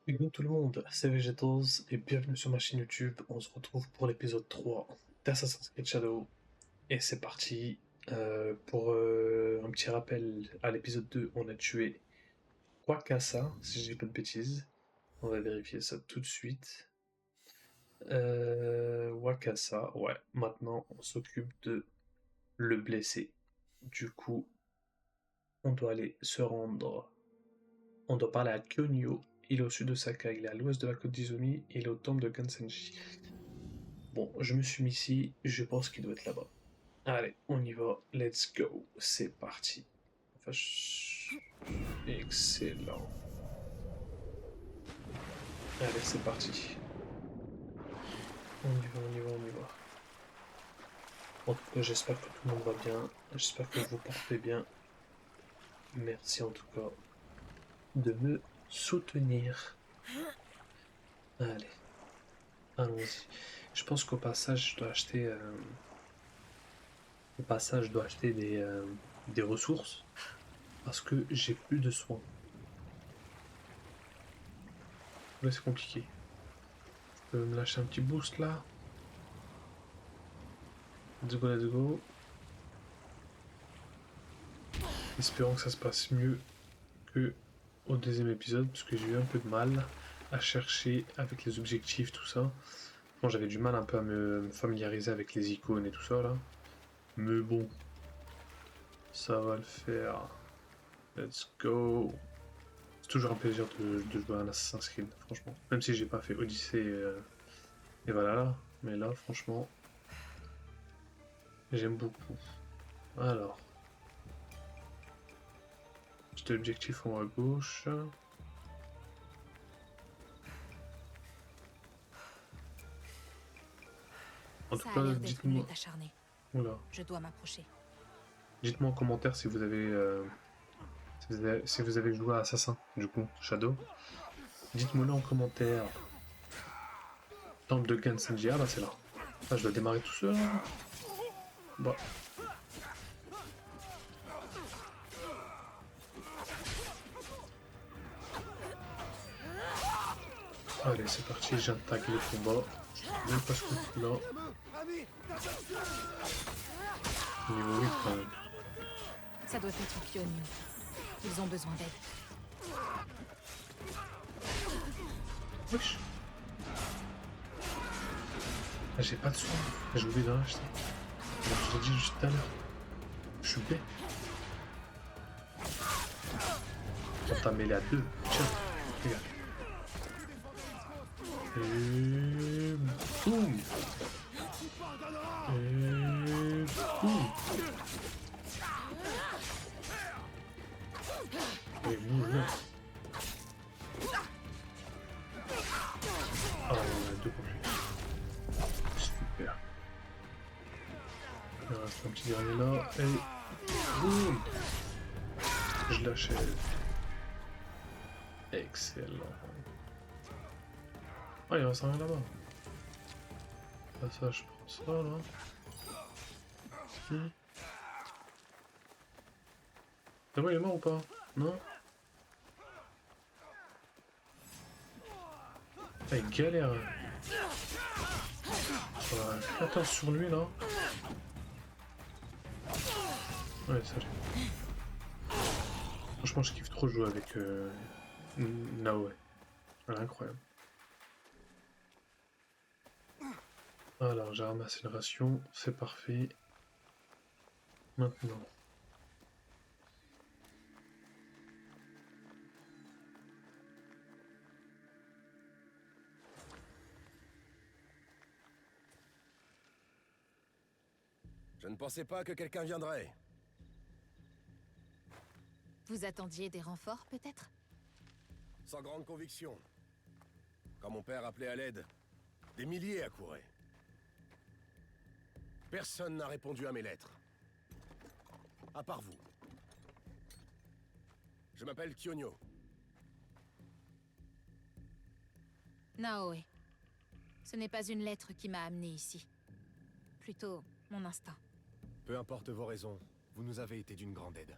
Hello tout le monde, c'est Vegetals et bienvenue sur ma chaîne YouTube. On se retrouve pour l'épisode 3 d'Assassin's Creed Shadow. Et c'est parti. Pour un petit rappel, à l'épisode 2, on a tué Wakasa, si je dis pas de bêtises. On va vérifier ça tout de suite. Wakasa, ouais. Maintenant, on s'occupe de le blesser. Du coup, on doit aller se rendre. On doit parler à Kyonyo. Il est au sud de Sakai, il est à l'ouest de la côte d'Izumi, il est au temple de Gansenji. Bon, je me suis mis ici, je pense qu'il doit être là-bas. Allez, on y va, let's go, c'est parti. Enfin, excellent. Allez, c'est parti. On y va, on y va, on y va. En tout cas, j'espère que tout le monde va bien, j'espère que vous portez bien. Merci en tout cas de me soutenir. Allez, allons-y. Je pense qu'au passage, je dois acheter, des ressources parce que j'ai plus de soins. Là, c'est compliqué. Je peux me lâcher un petit boost là. Let's go, let's go. Espérons que ça se passe mieux que au deuxième épisode, parce que j'ai eu un peu de mal à chercher avec les objectifs, tout ça. Bon, j'avais du mal un peu à me familiariser avec les icônes et tout ça là. Mais bon, ça va le faire. Let's go. C'est toujours un plaisir de jouer à un Assassin's Creed, franchement. Même si j'ai pas fait Odyssey et voilà, mais là, franchement, j'aime beaucoup. Alors, petit objectif en haut à gauche. En tout Ça a cas, l'air d'être une dites-moi. lutte acharnée. Oula. Je dois m'approcher. Dites-moi en commentaire si vous avez, si vous avez joué à Assassin, du coup, Shadow. Dites-moi là en commentaire. Temple de Gansenji, ah bah c'est là. Ah, je dois démarrer tout seul. Bah, allez, c'est parti, j'attaque le combat. Je sais même pas ce que je fous là. Niveau 8 quand même. Ça doit être Kyonyu. Ils ont besoin d'aide. Wesh. Ah, j'ai pas de soin. J'ai oublié d'en acheter. Comme je l'ai dit juste tout à l'heure. Je suis bête. On t'a mêlé à deux. Tiens, regarde. Et boum. Et boum. Et boum. Ah, on a deux contre lui. Super. Il reste un petit dernier là. Et boum. Je l'achève. Excellent. Ah, il reste rien là-bas. Ah, ça, je prends ça là. C'est bon, il est mort ou pas? Non? Ah, il galère. Voilà, 14 sur lui là. Ouais, salut. Franchement, je kiffe trop jouer avec Naoe. Elle est incroyable. Alors, j'ai ramassé le ration, c'est parfait. Maintenant. Je ne pensais pas que quelqu'un viendrait. Vous attendiez des renforts, peut-être? Sans grande conviction. Quand mon père appelait à l'aide, des milliers accouraient. Personne n'a répondu à mes lettres. À part vous. Je m'appelle Kyonyo. Naoe. Ce n'est pas une lettre qui m'a amené ici. Plutôt mon instinct. Peu importe vos raisons, vous nous avez été d'une grande aide.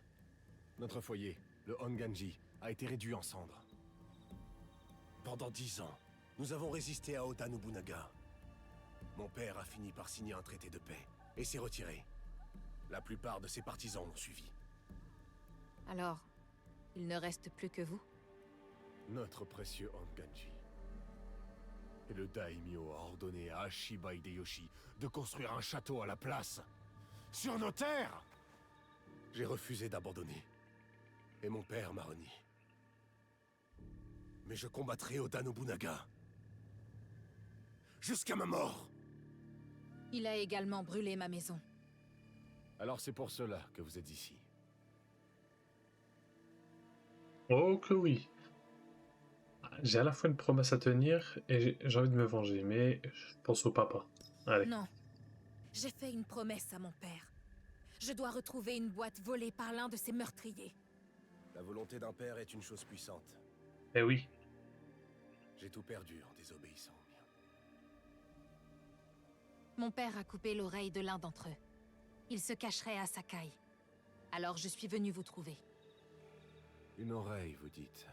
Notre foyer, le Honganji, a été réduit en cendres. Pendant 10 ans, nous avons résisté à Oda Nobunaga. Mon père a fini par signer un traité de paix et s'est retiré. La plupart de ses partisans l'ont suivi. Alors, il ne reste plus que vous? Notre précieux Honganji. Et le daimyo a ordonné à Ashiba Hideyoshi de construire un château à la place. Sur nos terres! J'ai refusé d'abandonner. Et mon père m'a renié. Mais je combattrai Oda Nobunaga. Jusqu'à ma mort! Il a également brûlé ma maison. Alors c'est pour cela que vous êtes ici. Oh que oui. J'ai à la fois une promesse à tenir et j'ai envie de me venger, mais je pense au papa. Allez. Non. J'ai fait une promesse à mon père. Je dois retrouver une boîte volée par l'un de ces meurtriers. La volonté d'un père est une chose puissante. Eh oui. J'ai tout perdu en désobéissant. Mon père a coupé l'oreille de l'un d'entre eux. Il se cacherait à Sakai. Alors je suis venu vous trouver. Une oreille, vous dites.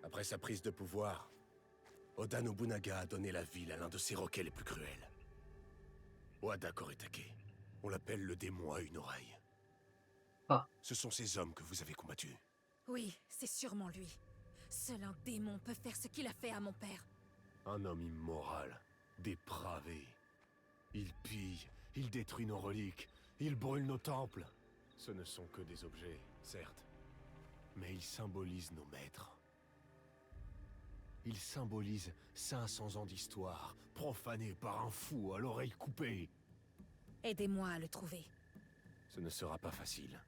Après sa prise de pouvoir, Oda Nobunaga a donné la ville à l'un de ses roquets les plus cruels. Wada Koretake. On l'appelle le démon à une oreille. Ah. Ce sont ces hommes que vous avez combattus. Oui, c'est sûrement lui. Seul un démon peut faire ce qu'il a fait à mon père. Un homme immoral, dépravé. Il pille, il détruit nos reliques, il brûle nos temples. Ce ne sont que des objets, certes. Mais ils symbolisent nos maîtres. Ils symbolisent 500 ans d'histoire, profanés par un fou à l'oreille coupée. Aidez-moi à le trouver. Ce ne sera pas facile.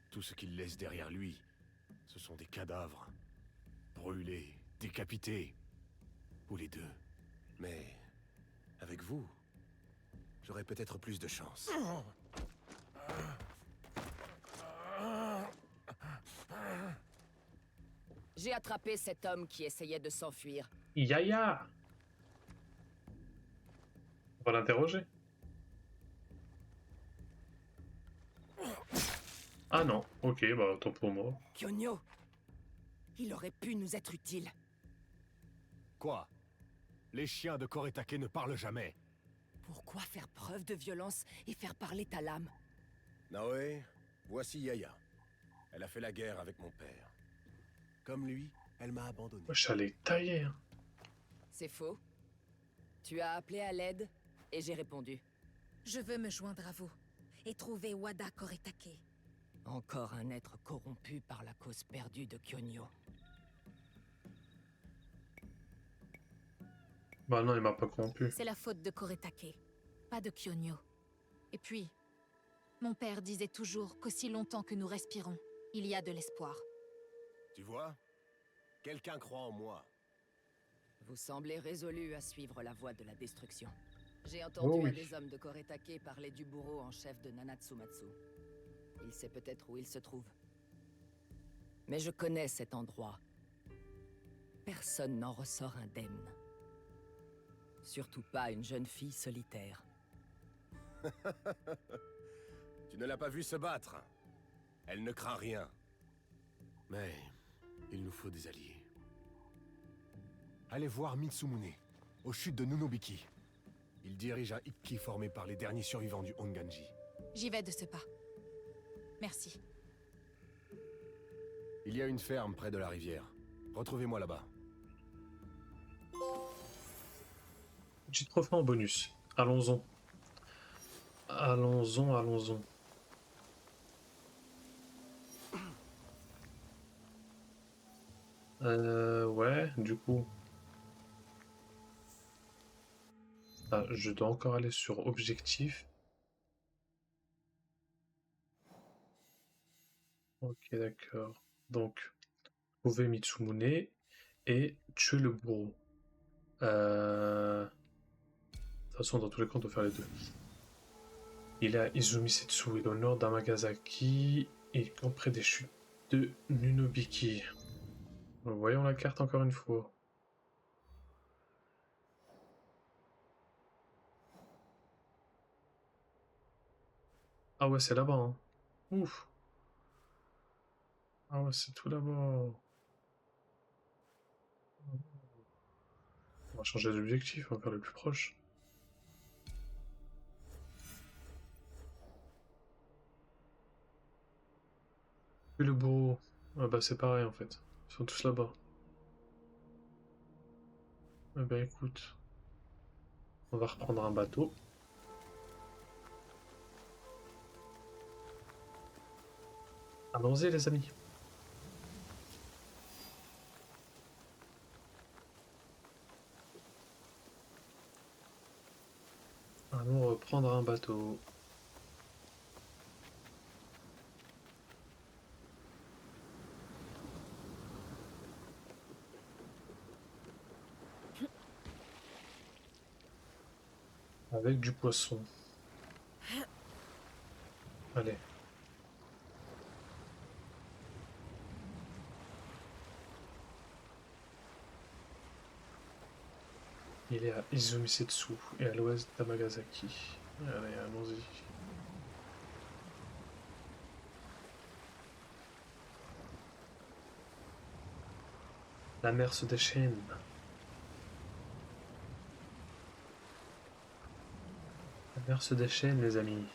Tout ce qu'il laisse derrière lui, ce sont des cadavres. Brûlés, décapités. Ou les deux. Mais avec vous, j'aurai peut-être plus de chance. J'ai attrapé cet homme qui essayait de s'enfuir. Yaya. On va l'interroger. Ah non, ok, bah autant pour moi. Kyonyo, il aurait pu nous être utile. Quoi? Les chiens de Koretake ne parlent jamais. Pourquoi faire preuve de violence et faire parler ta lame? Naoe, voici Yaya. Elle a fait la guerre avec mon père. Comme lui, elle m'a abandonné. Moi, je suis allé tailler. Hein. C'est faux. Tu as appelé à l'aide et j'ai répondu. Je veux me joindre à vous et trouver Wada Koretake. Encore un être corrompu par la cause perdue de Kyonyo. Bah non, il m'a pas corrompu. C'est la faute de Koretake, pas de Kyonyo. Et puis, mon père disait toujours qu'aussi longtemps que nous respirons, il y a de l'espoir. Tu vois? Quelqu'un croit en moi. Vous semblez résolu à suivre la voie de la destruction. J'ai Oh entendu oui. un des hommes de Koretake parler du bourreau en chef de Nanatsumatsu. Il sait peut-être où il se trouve. Mais je connais cet endroit. Personne n'en ressort indemne. Surtout pas une jeune fille solitaire. Tu ne l'as pas vue se battre. Elle ne craint rien. Mais il nous faut des alliés. Allez voir Mitsumune, aux chutes de Nunobiki. Il dirige un Ikki formé par les derniers survivants du Honganji. J'y vais de ce pas. Merci. Il y a une ferme près de la rivière. Retrouvez-moi là-bas. Petit trophée en bonus. Allons-en. Allons-en, allons-en. Ouais, du coup. Ah, je dois encore aller sur objectif. Ok, d'accord. Donc, trouver Mitsumune et tuer le bourreau. De toute façon, dans tous les cas, on doit faire les deux. Il est à Izumisetsu, il est au nord d'Amagasaki, et près des chutes de Nunobiki. Voyons la carte encore une fois. Ah ouais, c'est là-bas, hein. Ouf. Ah ouais, c'est tout là-bas. On va changer d'objectif, on va faire le plus proche. Et le bourreau. Ah bah c'est pareil en fait. Ils sont tous là-bas. Eh ben écoute, on va reprendre un bateau. Allons-y les amis. Allons reprendre un bateau. Avec du poisson. Allez. Il est à Izumisetsu et à l'ouest d'Amagasaki. Allez, allons-y. La mer se déchaîne. La mer se déchaîne, les amis.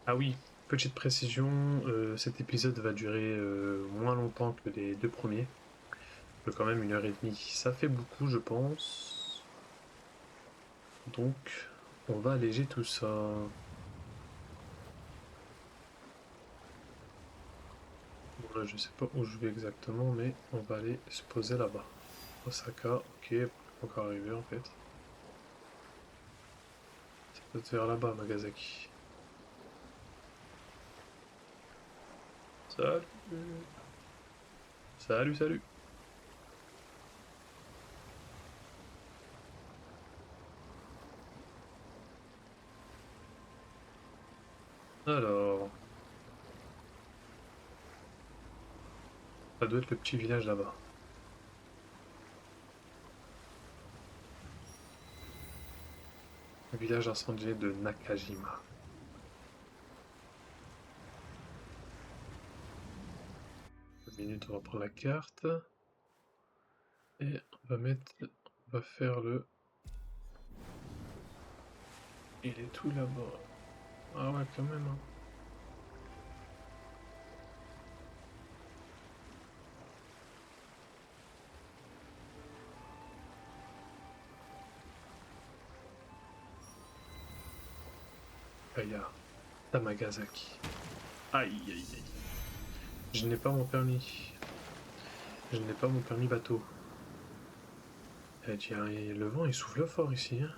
Ah oui, petite précision, cet épisode va durer moins longtemps que les deux premiers. Quand même 1 h 30. Ça fait beaucoup, je pense. Donc, on va alléger tout ça. Bon, là, je sais pas où je vais exactement, mais on va aller se poser là-bas. Osaka, ok, pas encore arrivé en fait. Ça peut être vers là-bas, Nagasaki. Salut! Salut, salut! Alors, ça doit être le petit village là-bas. Le village incendié de Nakajima. 2 minutes, on va prendre la carte. Et on va faire le... Il est tout là-bas. Ah ouais, quand même, hein. Aya, Tamagasaki. Aïe, aïe, aïe. Je n'ai pas mon permis. Je n'ai pas mon permis bateau. Eh tiens, le vent il souffle fort ici, hein.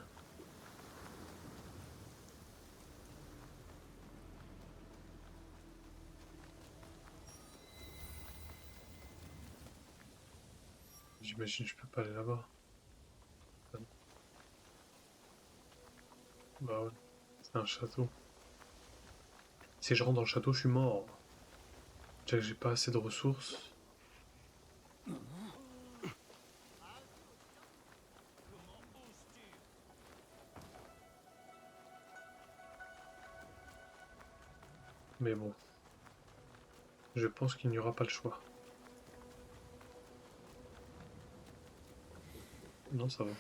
J'imagine que je peux pas aller là-bas. Bah ouais, c'est un château. Si je rentre dans le château, je suis mort. Déjà que j'ai pas assez de ressources. Mais bon. Je pense qu'il n'y aura pas le choix. Non, ça va.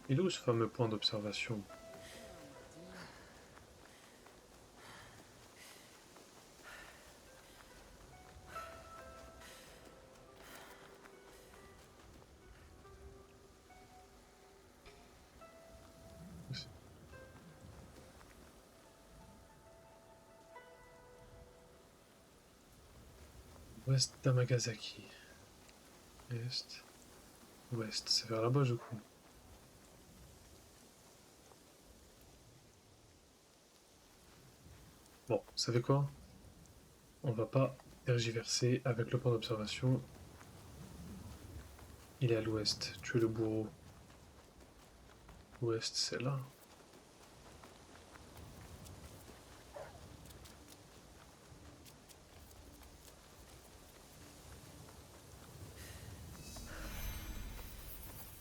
Il est où ce fameux point d'observation? Ouest d'Amagasaki. Est. Ouest. C'est vers là-bas, je crois. Bon, vous savez quoi? On va pas tergiverser avec le point d'observation. Il est à l'ouest. Tu es le bourreau. Ouest, c'est là.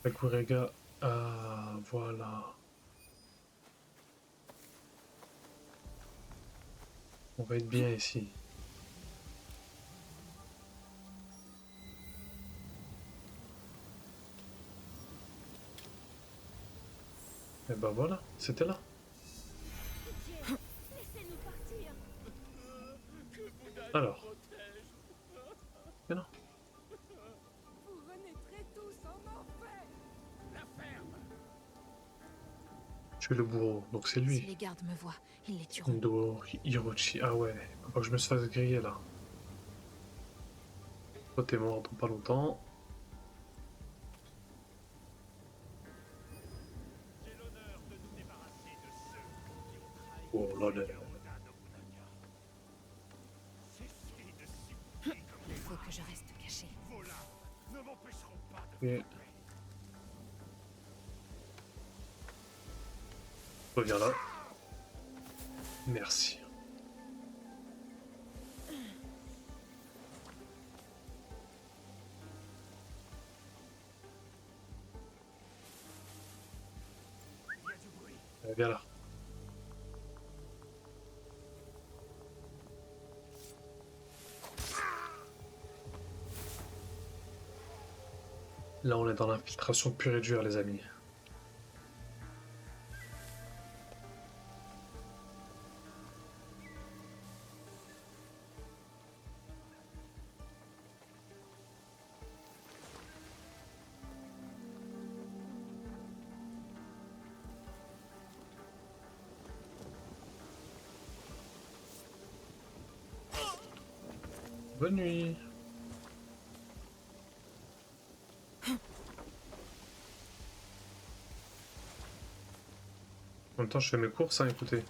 Sakurega. Ah, voilà. On va être bien ici. Et ben voilà, c'était là. Pitié, laissez-nous partir. Alors. Mais non. Vous renaîtrez tous en enfer. Tu es le bourreau, donc c'est Si lui. les gardes me voient, ils les tueront. Ndo Hirochi. Ah ouais, faut pas que je me fasse griller là. Toi t'es mort dans pas longtemps. Oh là là. Il faut que je reste caché. Et... reviens là. Merci. Viens là. Là on est dans l'infiltration pure et dure les amis. Bonne nuit. En même temps, je fais mes courses, hein, écoutez.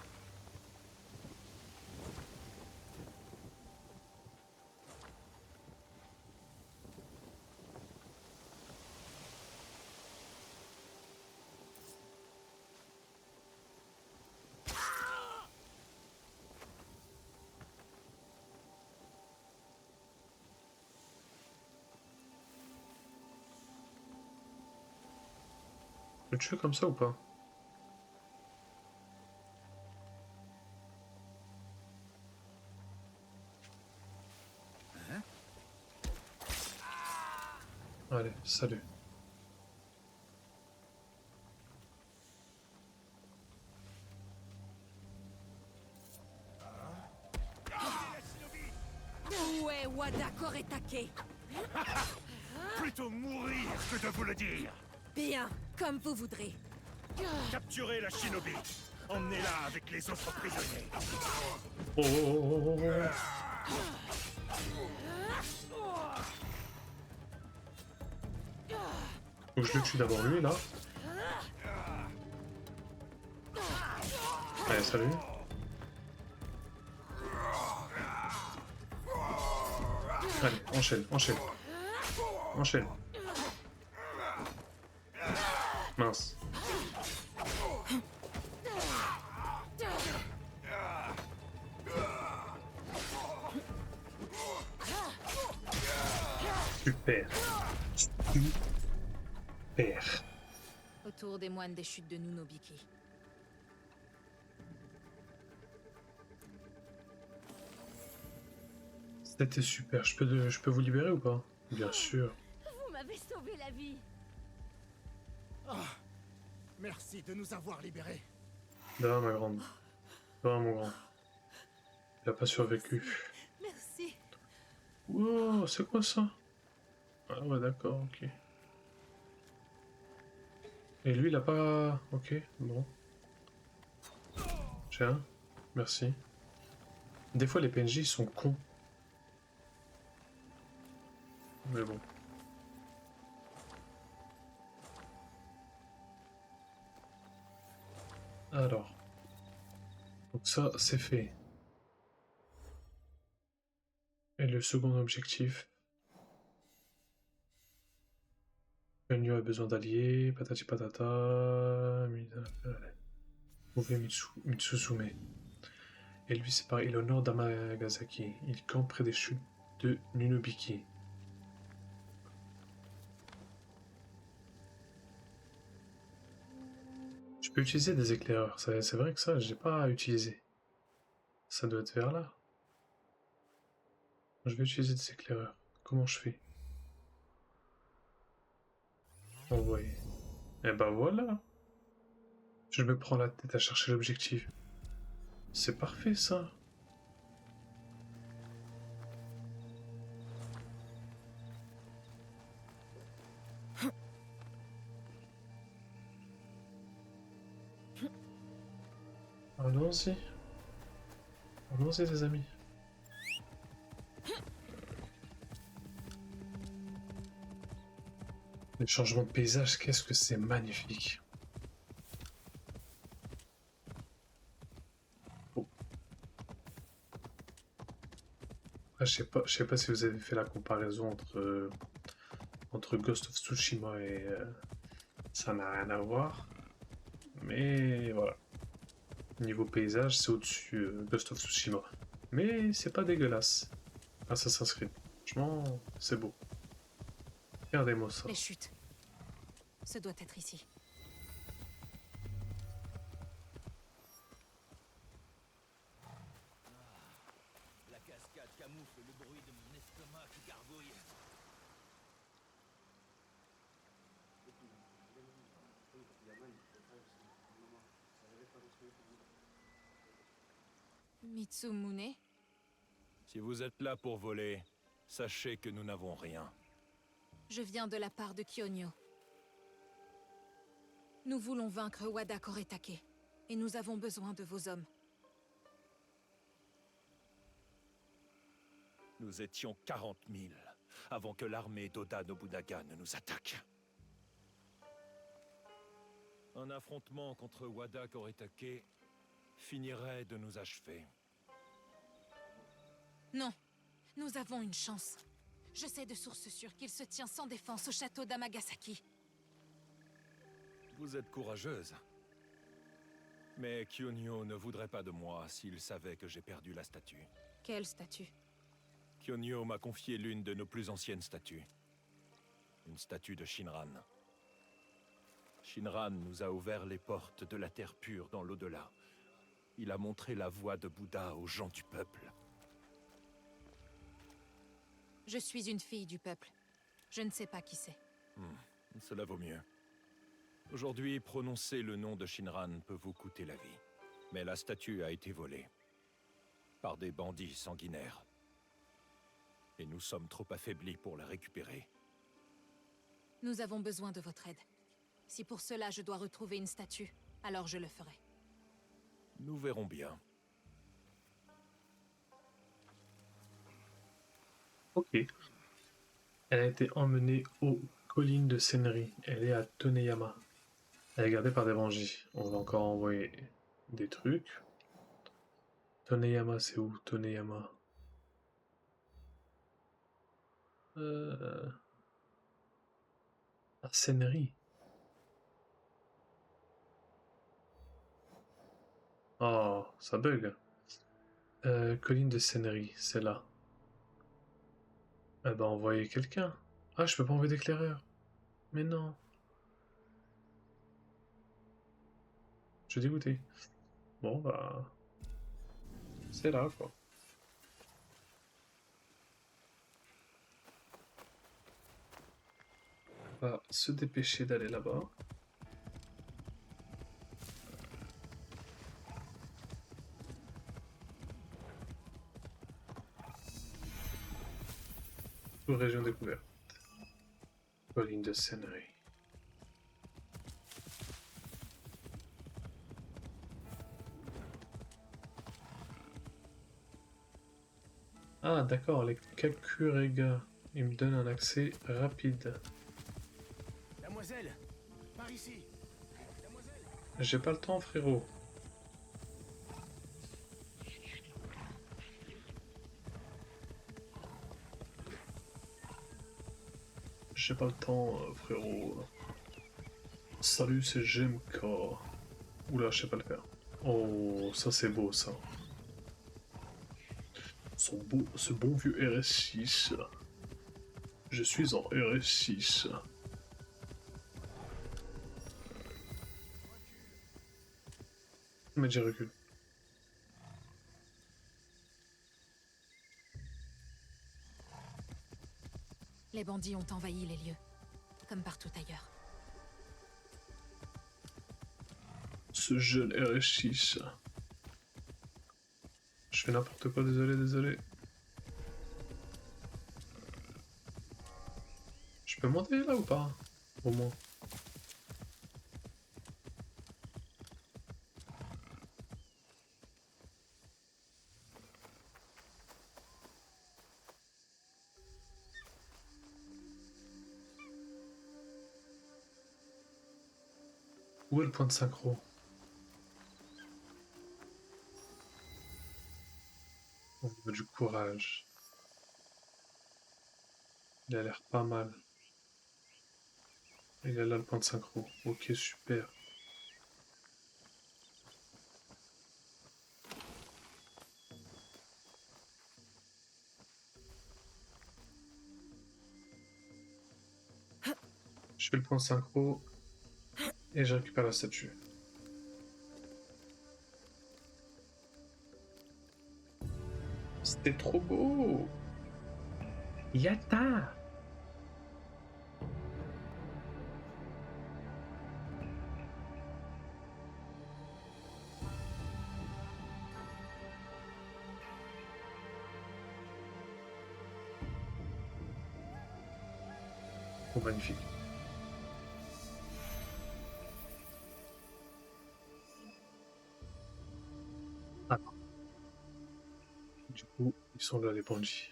Je le tue comme ça ou pas? Allez, salut. Où est Wada Koretake? Plutôt mourir que de vous le dire. Bien, comme vous voudrez. Capturez la shinobi. Emmenez-la avec les autres prisonniers. Oh, oh, oh, oh, oh. Faut que je le tue d'abord lui là. Allez, salut. Allez, enchaîne, enchaîne. Enchaîne. Mince. Super. Super. Autour des moines des chutes de Nunobiki. C'était super. Je peux vous libérer ou pas? Bien sûr. Vous m'avez sauvé la vie. Merci de nous avoir libérés. Là, ma grande. Là, mon grand. Il a pas survécu. Merci. Wow, c'est quoi ça? Ah ouais, d'accord, ok. Et lui, il a pas... Ok, bon. Tiens, merci. Des fois, les PNJ, ils sont cons. Mais bon. Alors. Donc ça, c'est fait. Et le second objectif. Ganyu a besoin d'alliés, patati patata. Mauvais Mitsuzume. Et lui, c'est pareil, il est au nord d'Amagasaki. Il campe près des chutes de Nunobiki. Je peux utiliser des éclaireurs. C'est vrai que ça, j'ai pas utilisé. Ça doit être vers là. Je vais utiliser des éclaireurs. Comment je fais? Envoyer. Et ben voilà. Je me prends la tête à chercher l'objectif. C'est parfait ça. Allons-y. Allons-y les amis. Les changements de paysage, qu'est-ce que c'est magnifique. Oh. Ah, je sais pas si vous avez fait la comparaison entre Ghost of Tsushima et ça n'a rien à voir. Mais voilà. Niveau paysage, c'est au-dessus Ghost of Tsushima. Mais c'est pas dégueulasse. Assassin's Creed. Franchement, c'est beau. Regardez-moi ça. Les chutes. Ce doit être ici. La cascade camoufle le bruit de mon estomac qui gargouille. Mitsumune? Si vous êtes là pour voler, sachez que nous n'avons rien. Je viens de la part de Kyonyo. Nous voulons vaincre Wada Koretake, et nous avons besoin de vos hommes. Nous étions 40 000 avant que l'armée d'Oda Nobunaga ne nous attaque. Un affrontement contre Wada Koretake finirait de nous achever. Non, nous avons une chance. Je sais de sources sûres qu'il se tient sans défense au château d'Amagasaki. Vous êtes courageuse. Mais Kyonyo ne voudrait pas de moi s'il savait que j'ai perdu la statue. Quelle statue? Kyonyo m'a confié l'une de nos plus anciennes statues. Une statue de Shinran. Shinran nous a ouvert les portes de la terre pure dans l'au-delà. Il a montré la voie de Bouddha aux gens du peuple. Je suis une fille du peuple. Je ne sais pas qui c'est. Cela vaut mieux. Aujourd'hui, prononcer le nom de Shinran peut vous coûter la vie. Mais la statue a été volée. Par des bandits sanguinaires. Et nous sommes trop affaiblis pour la récupérer. Nous avons besoin de votre aide. Si pour cela je dois retrouver une statue, alors je le ferai. Nous verrons bien. Ok. Elle a été emmenée aux collines de Senri. Elle est à Toneyama. Elle est gardée par des bandits. On va encore envoyer des trucs. Toneyama, c'est où? Toneyama. À Senri. Oh, ça bug. Colline de Senri, c'est là. Elle va envoyer quelqu'un. Ah, je peux pas envoyer d'éclaireur. Mais non. Je suis dégoûté. Bon, bah... c'est là, quoi. On va se dépêcher d'aller là-bas. Région découverte. Colline de Senri. Ah d'accord, les Kakurega. Ils me donnent un accès rapide. Mademoiselle, par ici. Mademoiselle. J'ai pas le temps, frérot. J'ai pas le temps, frérot. Salut, c'est GMK. Oula, je sais pas le faire. Oh, ça c'est beau, ça. Ce bon vieux RS6. Je suis en RS6. Mais j'ai recul. Les bandits ont envahi les lieux, comme partout ailleurs. Ce jeune RS6. Je fais n'importe quoi, désolé, désolé. Je peux monter là ou pas? Au moins. Où est le point de synchro? Au niveau du courage. Il a l'air pas mal. Il est là le point de synchro. Ok, super. Je fais le point de synchro et je récupère la statue. C'était trop beau! Yatta! Oh, magnifique. Ah non. Du coup, ils sont là les bandits.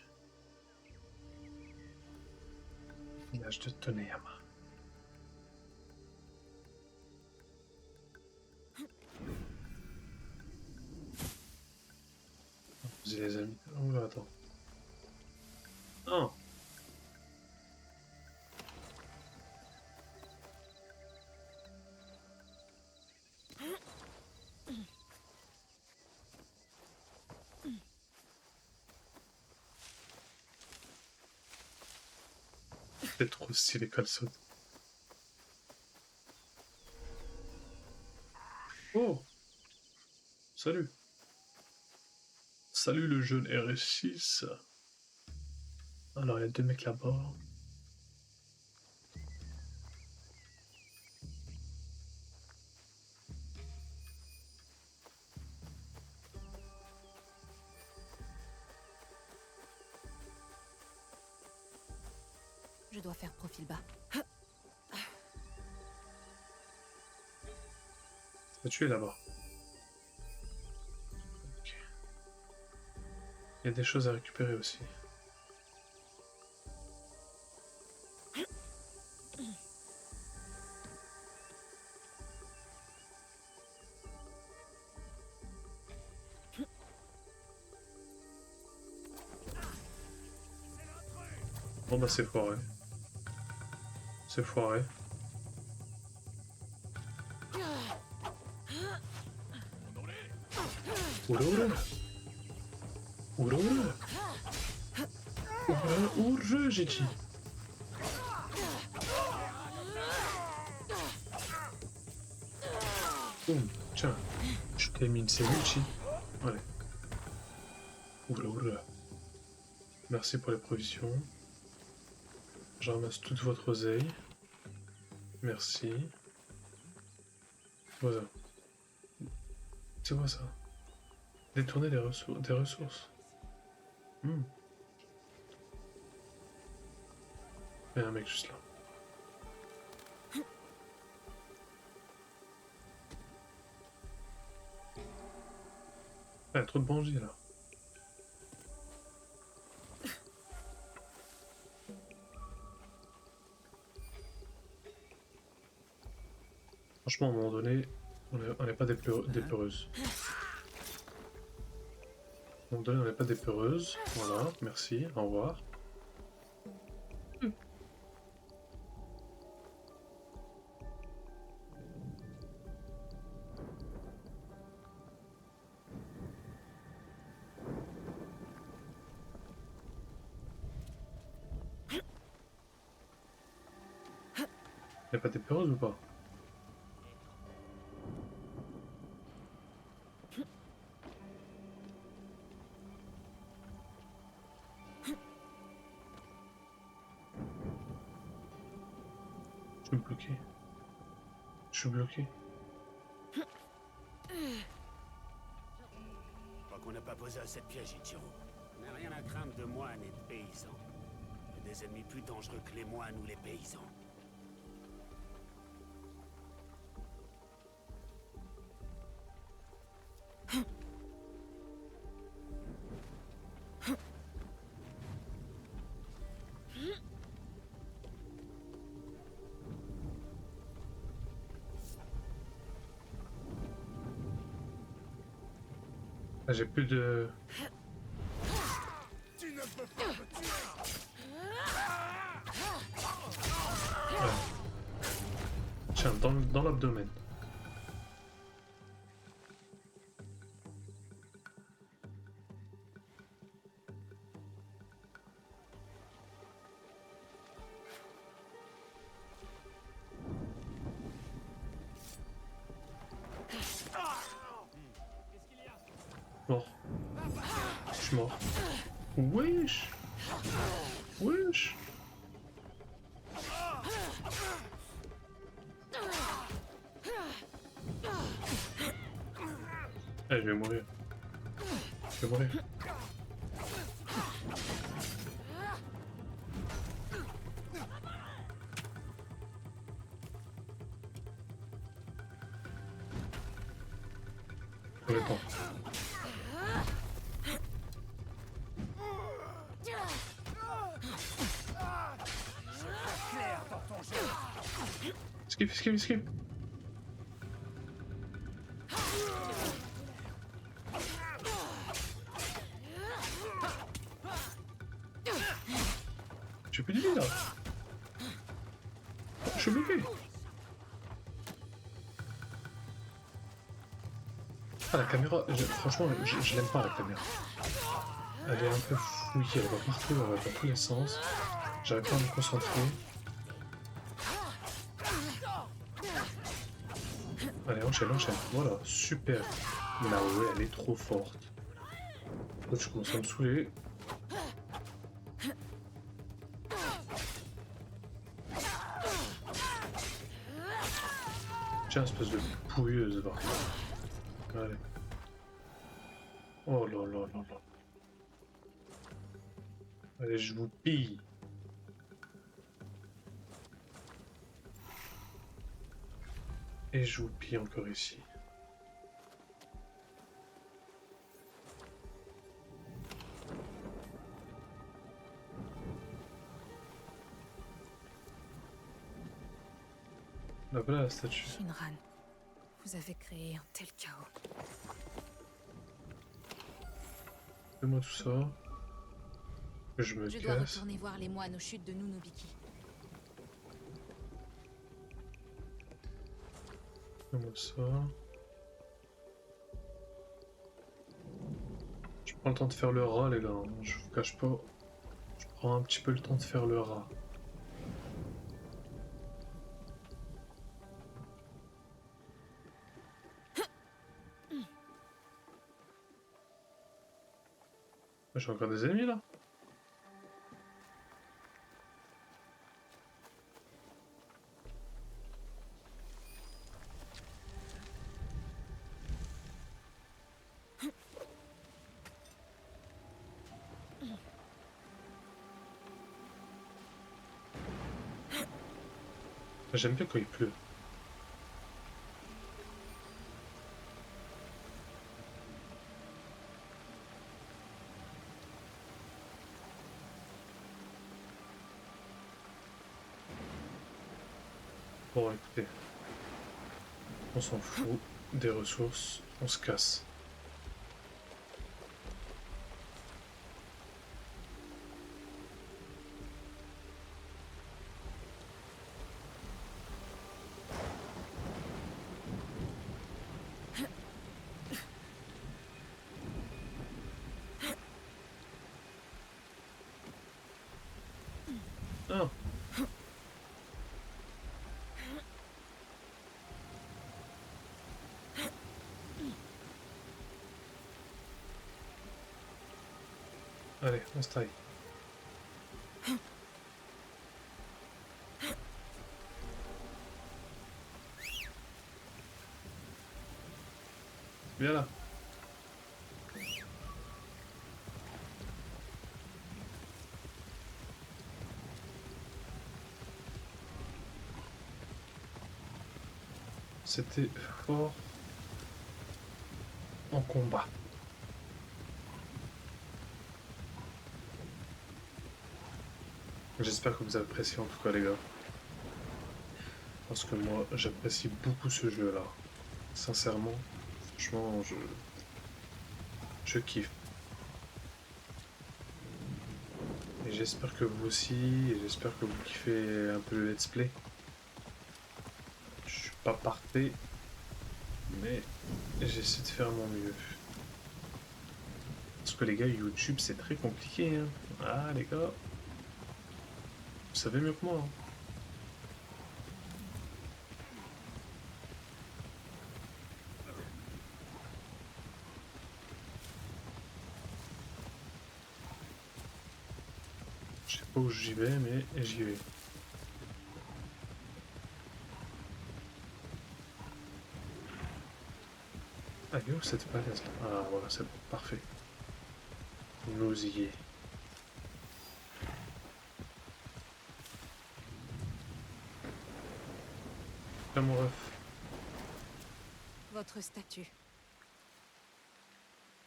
Village de Toneyama. Vous les amis. Oh là, attends. Non! C'est trop stylé qu'elle saute. Oh! Salut! Salut le jeune RS6. Alors, il y a deux mecs là-bas. Je dois faire profil bas. Tu es là-bas. Ok. Il y a des choses à récupérer aussi. Bon bah c'est foiré. C'est foiré. Oula oula. Oula oula. Oula oula, j'ai dit. Boum, tiens. Je t'ai mis une multi. Allez. Oula oula. Merci pour les provisions. Je ramasse toute votre oseille. Merci. Voilà. C'est quoi ça? Détourner des ressources. Hmm. Il y a un mec juste là. Ah, il y a trop de bandits là. Franchement, à un moment donné, on n'est pas des peureuses. À un moment donné, on n'est pas des peureuses. Voilà, merci, au revoir. Il n'y a pas des peureuses ou pas? Je suis bloqué. Je suis bloqué. Je crois qu'on n'a pas posé assez de pièges, Ichiro. On n'a rien à craindre de moines et de paysans. Il y a des ennemis plus dangereux que les moines ou les paysans. Ah, j'ai plus de... Tu ne peux pas me tuer. Tiens, dans l'abdomen. Mort. Je suis mort. Wesh. Wesh. Eh, je vais mourir. Je vais mourir. Pour le temps. Claire dans ton jeu. Esquive, esquive, esquive. J'ai plus de vie là. Je suis bloqué. Ah, la caméra, franchement, je l'aime pas la caméra. Elle est un peu fouillée, elle va partout, elle va dans tous les sens. J'arrive pas à me concentrer. Allez, enchaîne, enchaîne. Voilà, super. Là, ouais, elle est trop forte. L'autre, je commence à me saouler. Tiens, espèce de pouilleuse, va. Allez. Oh là là là là. Allez, je vous pille. Et je vous pille encore ici. Là, voilà la statue. Shinran, vous avez créé un tel chaos. Fais-moi tout ça. Je me Je dois casse. retourner voir les moines aux chutes de Nunobiki. Fais-moi ça. Je prends le temps de faire le rat, les gars. Je vous cache pas. Je prends un petit peu le temps de faire le rat. J'ai encore des ennemis là. J'aime bien quand il pleut. Bon, écoutez. On s'en fout des ressources. On se casse. Ah. Allez, on se taille. Viens là. C'était fort en combat. J'espère que vous appréciez en tout cas les gars. Parce que moi j'apprécie beaucoup ce jeu là. Sincèrement, franchement je kiffe. Et j'espère que vous aussi, et j'espère que vous kiffez un peu le let's play. Je suis pas parfait, mais j'essaie de faire mon mieux. Parce que les gars, YouTube c'est très compliqué hein. Ah les gars, vous savez mieux que moi hein. Je sais pas où j'y vais, mais j'y vais. Ah, elle est où cette falaise là? Ah, voilà, c'est bon, parfait. Nous y est. Tiens, mon ref. Votre statue.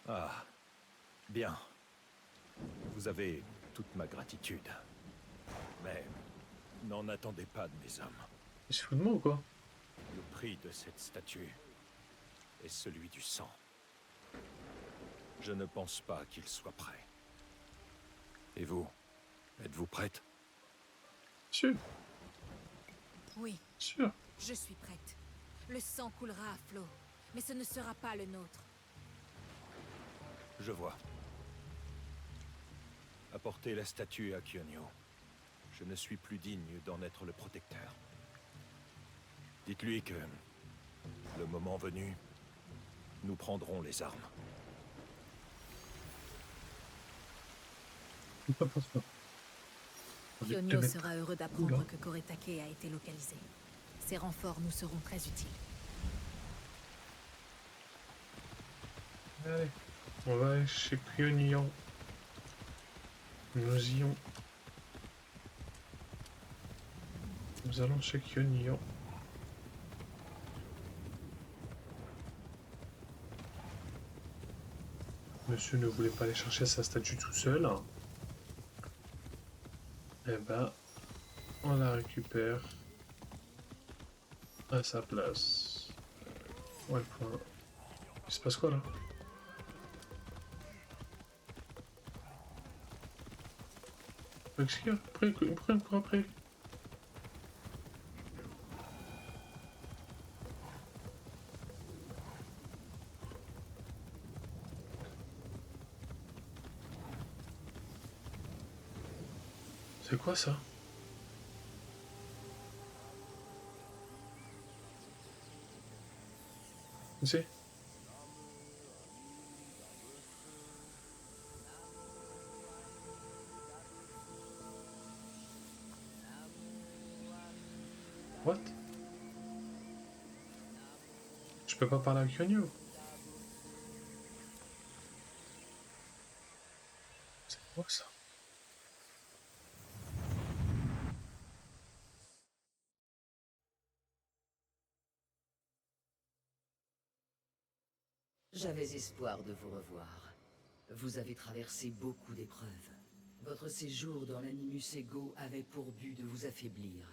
Ah, bien. Vous avez toute ma gratitude. Mais n'en attendez pas de mes hommes. Il se fout de moi ou quoi? Le prix de cette statue est celui du sang. Je ne pense pas qu'il soit prêt. Et vous, êtes-vous prête? Sûr, Oui, sûr. je suis prête. Le sang coulera à flot, mais ce ne sera pas le nôtre. Je vois. Apportez la statue à Kyonyo. Je ne suis plus digne d'en être le protecteur. Dites-lui que, le moment venu, nous prendrons les armes. Pas pour ça. Envie de te Kyonyo mettre- sera heureux d'apprendre Oula. que Koretake a été localisé. Ces renforts nous seront très utiles. Allez, on va aller chez Kyonyo. Nous y allons. Nous allons chez Kyonyo. Monsieur ne voulait pas aller chercher sa statue tout seul. Eh ben, on la récupère à sa place. Ouais, le point. Il se passe quoi là? Qu'est-ce qu'il y a? Pourquoi il me court après? C'est quoi ça? C'est? What? Je peux pas parler avec Kyonyo? C'est quoi ça? J'avais espoir de vous revoir. Vous avez traversé beaucoup d'épreuves. Votre séjour dans l'Animus Ego avait pour but de vous affaiblir.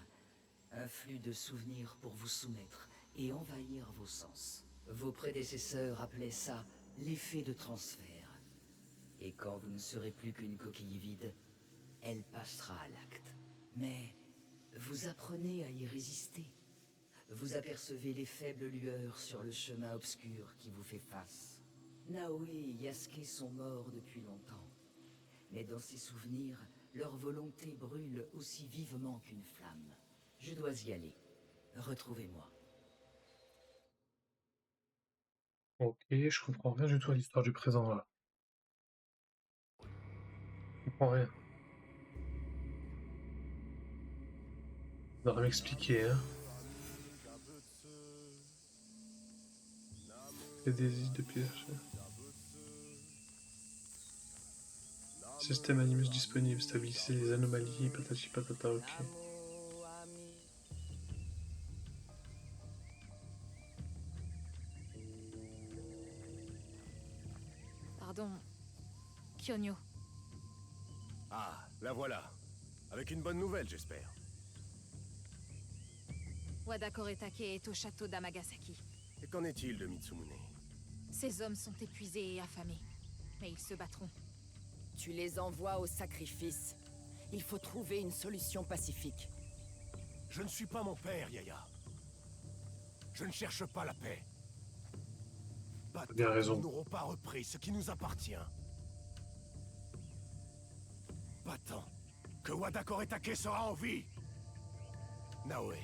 Un flux de souvenirs pour vous soumettre et envahir vos sens. Vos prédécesseurs appelaient ça l'effet de transfert. Et quand vous ne serez plus qu'une coquille vide, elle passera à l'acte. Mais vous apprenez à y résister. Vous apercevez les faibles lueurs sur le chemin obscur qui vous fait face. Naoe et Yasuke sont morts depuis longtemps. Mais dans ces souvenirs, leur volonté brûle aussi vivement qu'une flamme. Je dois y aller. Retrouvez-moi. Ok, je comprends rien du tout à l'histoire du présent là. Je comprends rien. Faudra m'expliquer, hein. Et des îles depuis l'achat. Système Animus disponible, stabiliser les anomalies, patati patata, ok. Pardon, Kyonyo. Ah, la voilà. Avec une bonne nouvelle, j'espère. Wada Koretake est au château d'Amagasaki. Et qu'en est-il de Mitsumune? Ses hommes sont épuisés et affamés. Mais ils se battront. Tu les envoies au sacrifice. Il faut trouver une solution pacifique. Je ne suis pas mon père, Yaya. Je ne cherche pas la paix. Pas Bien tant que raison. nous n'aurons pas repris ce qui nous appartient. Pas tant que Wada Koretake sera en vie. Naoe,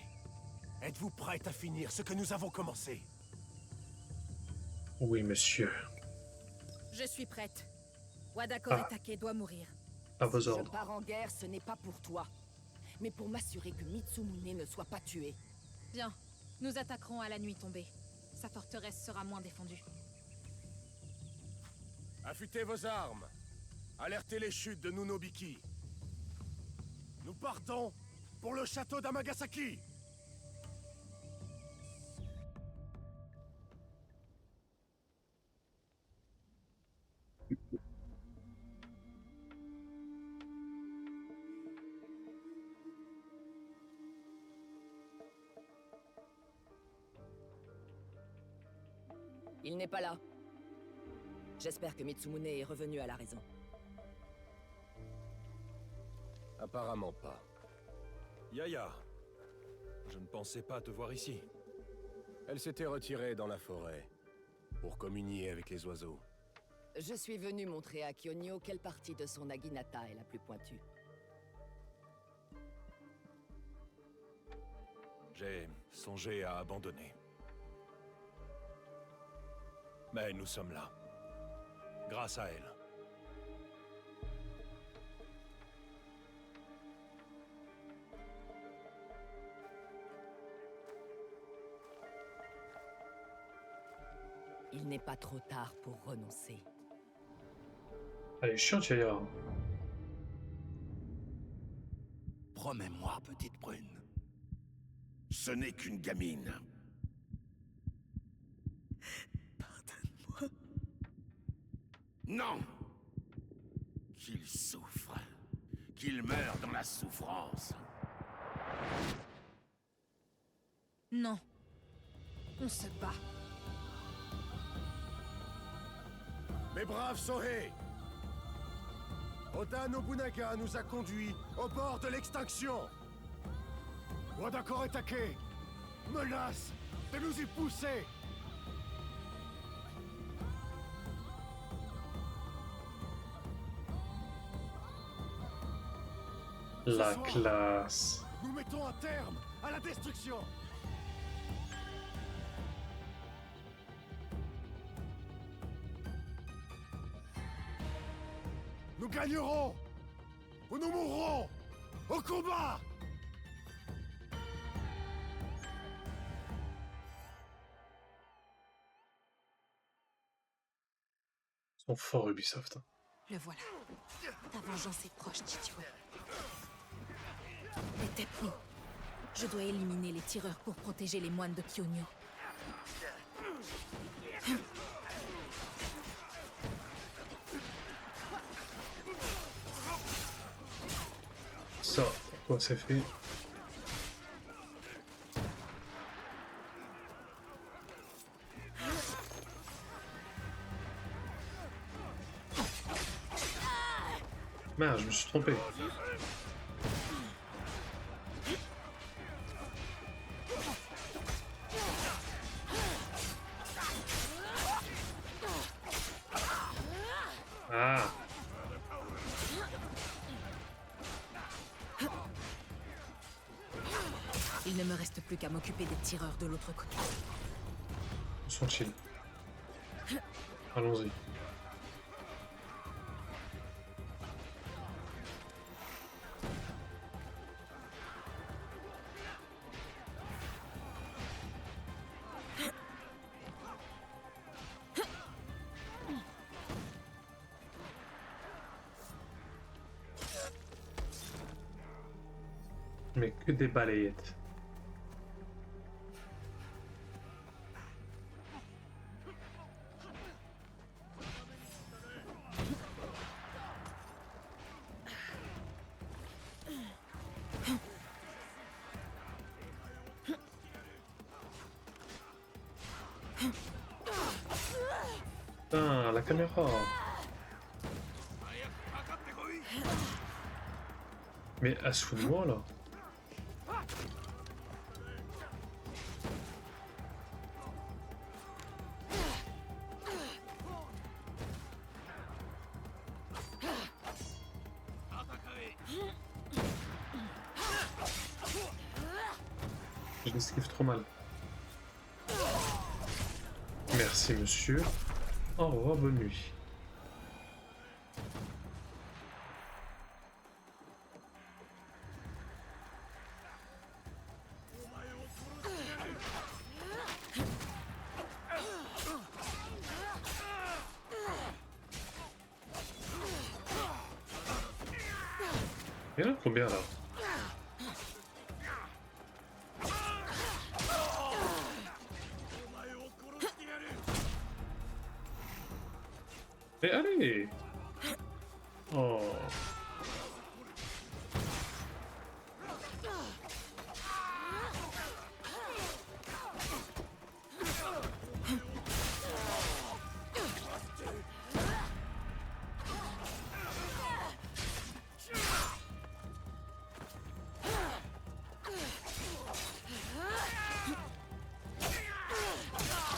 êtes-vous prête à finir ce que nous avons commencé? Oui, monsieur. Je suis prête. Wada Koretake doit mourir. À vos Si je ordres. pars en guerre, ce n'est pas pour toi, mais pour m'assurer que Mitsumune ne soit pas tué. Bien, nous attaquerons à la nuit tombée. Sa forteresse sera moins défendue. Affûtez vos armes. Alertez les chutes de Nunobiki. Nous partons pour le château d'Amagasaki. Il n'est pas là. J'espère que Mitsumune est revenu à la raison. Apparemment pas. Yaya, je ne pensais pas te voir ici. Elle s'était retirée dans la forêt pour communier avec les oiseaux. Je suis venu montrer à Kyonyo quelle partie de son Naginata est la plus pointue. J'ai songé à abandonner. Mais nous sommes là. Grâce à elle. Il n'est pas trop tard pour renoncer. Elle est chiante, Yaya. Promets-moi, petite brune. Ce n'est qu'une gamine. Pardonne-moi. Non! Qu'il souffre. Qu'il meure dans la souffrance. Non. On se bat. Mes braves Sohei! Oda Nobunaga nous a conduits au bord de l'extinction! Wada Koretake menace de nous y pousser! La soir. classe. Nous mettons un terme à la destruction! Nous gagnerons! Ou nous mourrons! Au combat! Ils sont forts, Ubisoft. Le voilà. Ta vengeance est proche, Chichiro. Les Teppo. Je dois éliminer les tireurs pour protéger les moines de Kyonyo. Ça, quoi, c'est fait. Merde, je me suis trompé. Ah, Il ne me reste plus qu'à m'occuper des tireurs de l'autre côté. ils sont chill. Allons-y. Mais que des balayettes. Putain, la caméra. Mais elle se fout de moi là. Je l'esquive trop mal. Merci monsieur. Au revoir, bonne nuit. Il y en a combien là? Mais allez! Oh!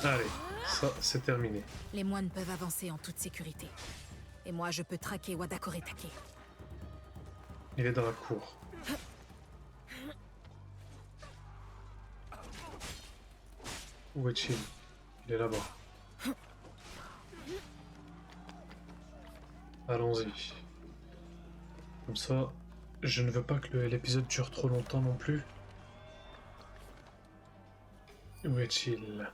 Allez, ça c'est terminé. Les moines peuvent avancer en toute sécurité. Et moi, je peux traquer Wadakoretake. Il est dans la cour. Où est-il? Il est là-bas. Allons-y. Comme ça, je ne veux pas que l'épisode dure trop longtemps non plus. Où est-il?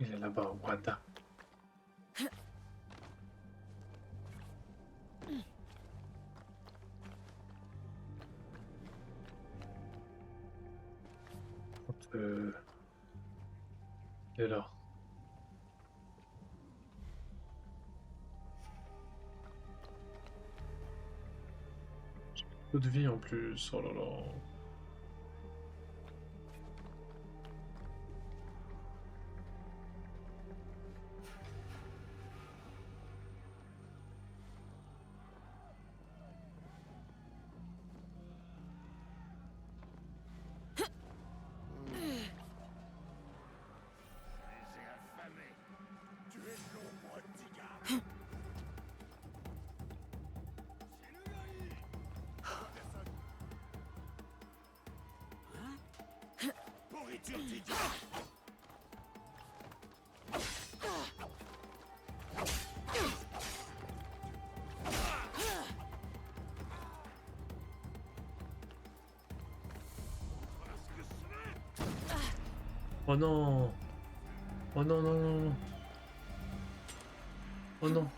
Il est là-bas, Wada. Il est là. J'ai peu de vie en plus, oh là là. Oh non! Oh non, non, non, non! Oh non!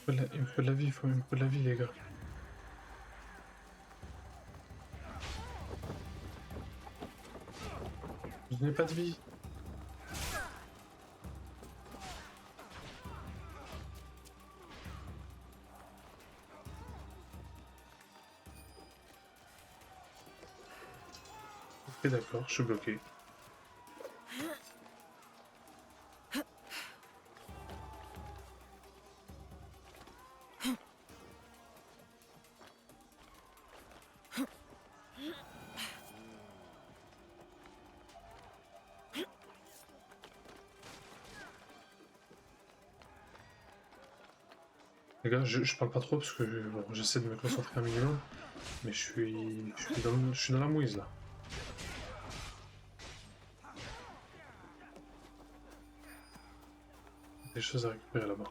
Il me faut de la vie, il me faut de la vie, les gars. Je n'ai pas de vie. Ok, d'accord, je suis bloqué. Les gars, je parle pas trop parce que bon, j'essaie de me concentrer un minimum, mais je suis dans la mouise là. Des choses à récupérer là-bas.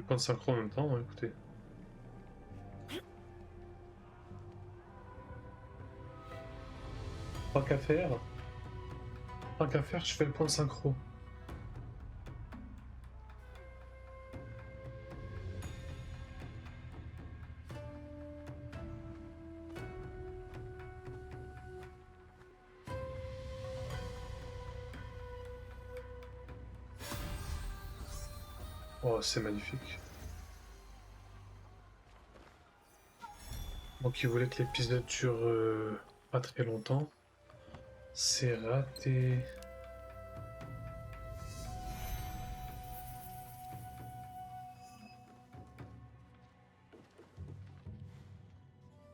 point de synchro en même temps, hein, écoutez. Tant qu'à faire. Tant qu'à faire, je fais le point de synchro. Oh, c'est magnifique. Donc, il voulait que l'épisode dure pas très longtemps. C'est raté.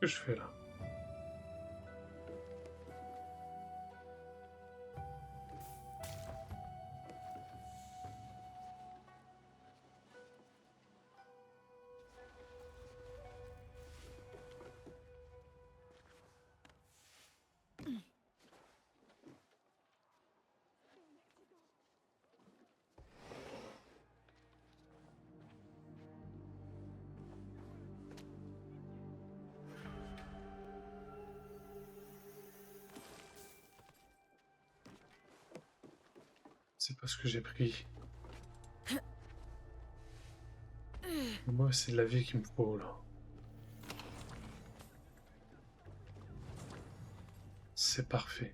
Qu'est-ce que je fais là? C'est pas ce que j'ai pris. Moi, c'est de la vie qu'il me faut là. C'est parfait.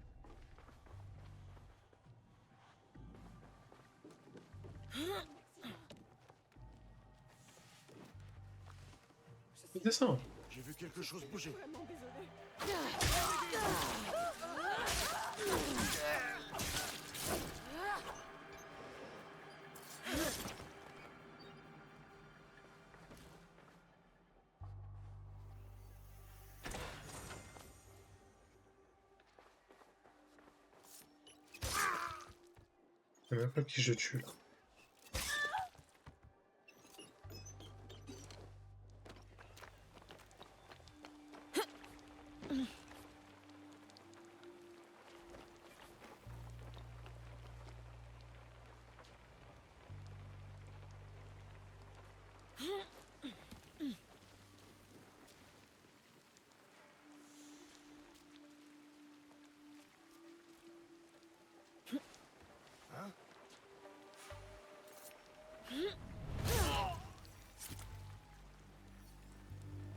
Descends. J'ai vu quelque chose bouger. Je sais même pas qui je tue là.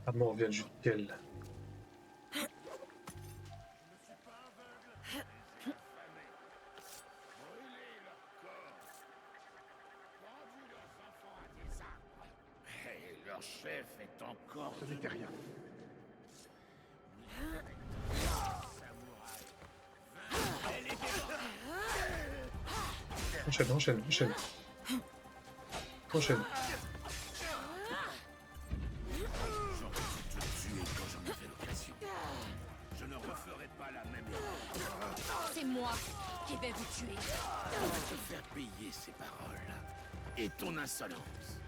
La mort vient du ciel. Et leur chef est encore... Ce n'était rien. Enchaîne, enchaîne, enchaîne. Enchaîne. J'aurais dû te tuer quand j'en avais l'occasion. Je ne referai pas la même erreur. C'est moi qui vais vous tuer. On va te faire payer ces paroles. Et ton insolence.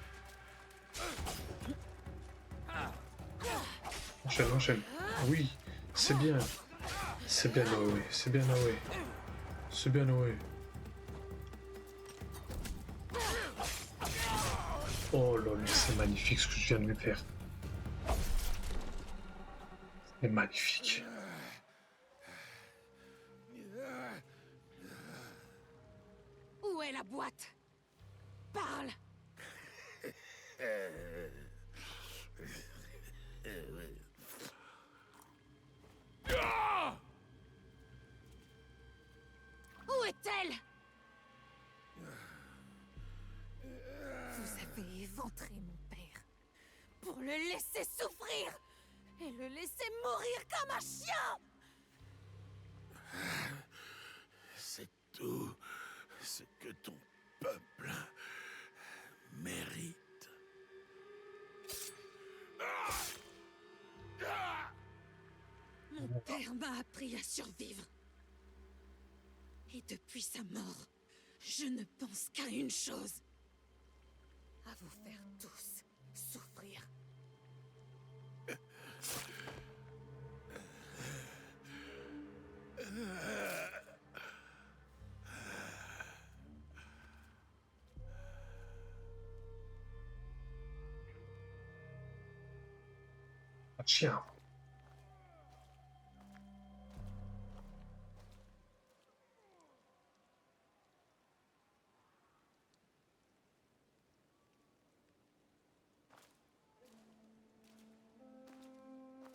Enchaîne, enchaîne. Oui, c'est bien. C'est bien Noé, c'est bien Noé. C'est bien Noé. Oh là là, c'est magnifique ce que je viens de lui faire. C'est magnifique. Où est la boîte? Parle! Où est-elle? Vous avez éventré mon père pour le laisser souffrir et le laisser mourir comme un chien! C'est tout ce que ton peuple mérite. Mon père m'a appris à survivre. Et depuis sa mort, je ne pense qu'à une chose. À vous faire tous souffrir. Chien.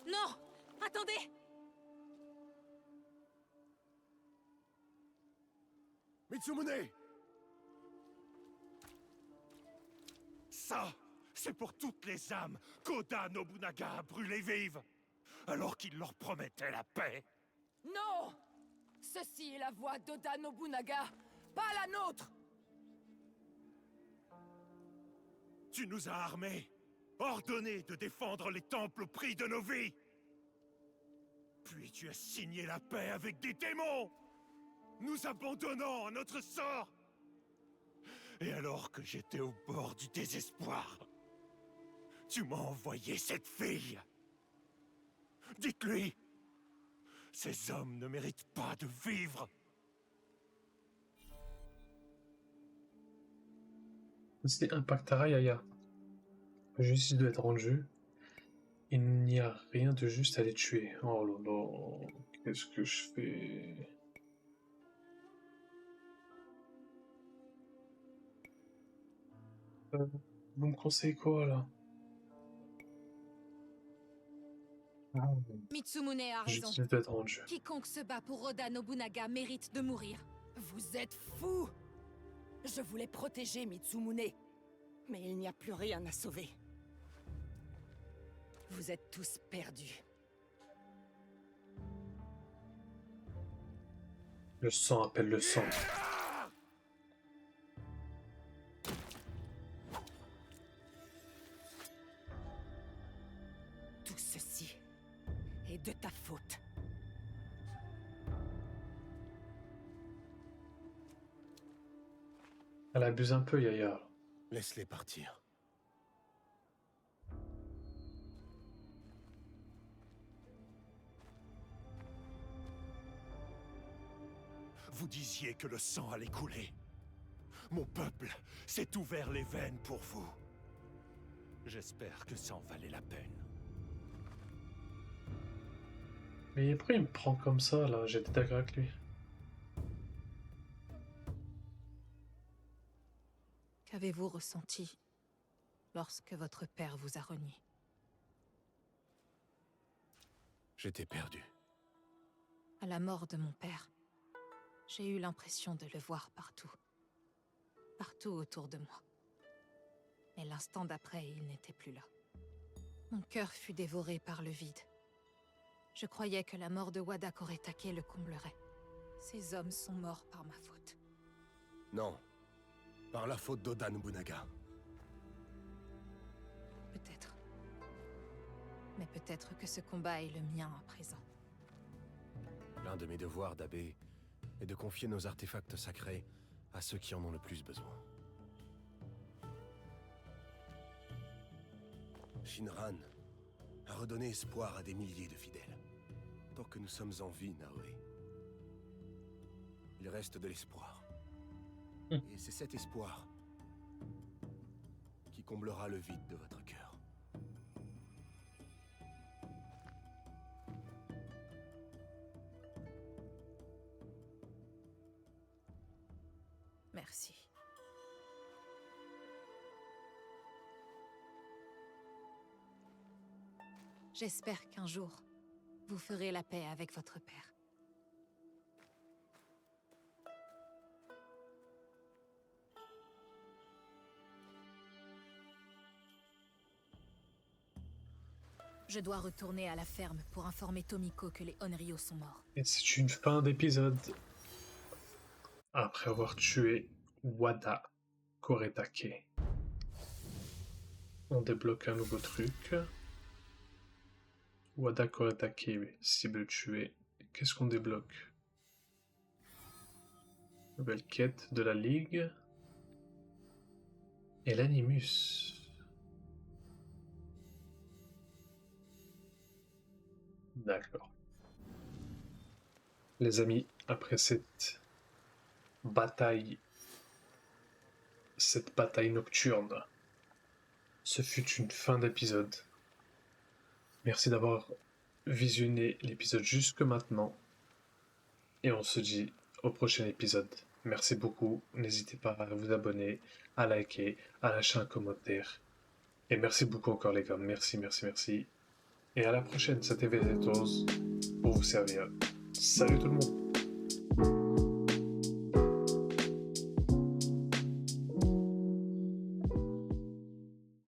Non! Attendez! Mitsumune! Ça, c'est pour toutes les âmes qu'Oda Nobunaga a brûlées vives, alors qu'il leur promettait la paix. Non! Ceci est la voix d'Oda Nobunaga, pas la nôtre! Tu nous as armés, ordonné de défendre les temples au prix de nos vies. Puis tu as signé la paix avec des démons, nous abandonnant à notre sort. Et alors que j'étais au bord du désespoir, tu m'as envoyé cette fille. Dites-lui, ces hommes ne méritent pas de vivre. C'est Impactara Yaya. Justice doit être rendue. Il n'y a rien de juste à les tuer. Oh là là, qu'est-ce que je fais? Vous me conseillez quoi là? Mitsumune a raison. Justice doit être rendue. Quiconque se bat pour Oda Nobunaga mérite de mourir. Vous êtes fous! Je voulais protéger Mitsumune, mais il n'y a plus rien à sauver. Vous êtes tous perdus. Le sang appelle le sang. Tout ceci est de ta faute. Elle abuse un peu, Yaya. Laisse-les partir. Vous disiez que le sang allait couler. Mon peuple s'est ouvert les veines pour vous. J'espère que ça en valait la peine. Mais pourquoi il me prend comme ça là? J'étais d'accord avec lui. Qu'avez-vous ressenti lorsque votre père vous a renié? J'étais perdu. À la mort de mon père, j'ai eu l'impression de le voir partout. Partout autour de moi. Mais l'instant d'après, il n'était plus là. Mon cœur fut dévoré par le vide. Je croyais que la mort de Wada Koretake le comblerait. Ces hommes sont morts par ma faute. Non. Par la faute d'Oda Nobunaga. Peut-être. Mais peut-être que ce combat est le mien à présent. L'un de mes devoirs d'abbé est de confier nos artefacts sacrés à ceux qui en ont le plus besoin. Shinran a redonné espoir à des milliers de fidèles. Tant que nous sommes en vie, Naoe, il reste de l'espoir. Et c'est cet espoir qui comblera le vide de votre cœur. Merci. J'espère qu'un jour, vous ferez la paix avec votre père. Je dois retourner à la ferme pour informer Tomiko que les Onryo sont morts. Et c'est une fin d'épisode. Après avoir tué Wada Koretake. On débloque un nouveau truc. Wada Koretake, cible tuée. Qu'est-ce qu'on débloque? Nouvelle quête de la Ligue. Et l'Animus. D'accord. Les amis, après cette bataille nocturne, ce fut une fin d'épisode. Merci d'avoir visionné l'épisode jusque maintenant. Et on se dit au prochain épisode. Merci beaucoup. N'hésitez pas à vous abonner, à liker, à lâcher un commentaire. Et merci beaucoup encore les gars. Merci, merci, merci. Et à la prochaine, c'était VZTOS pour vous servir. Salut tout le monde.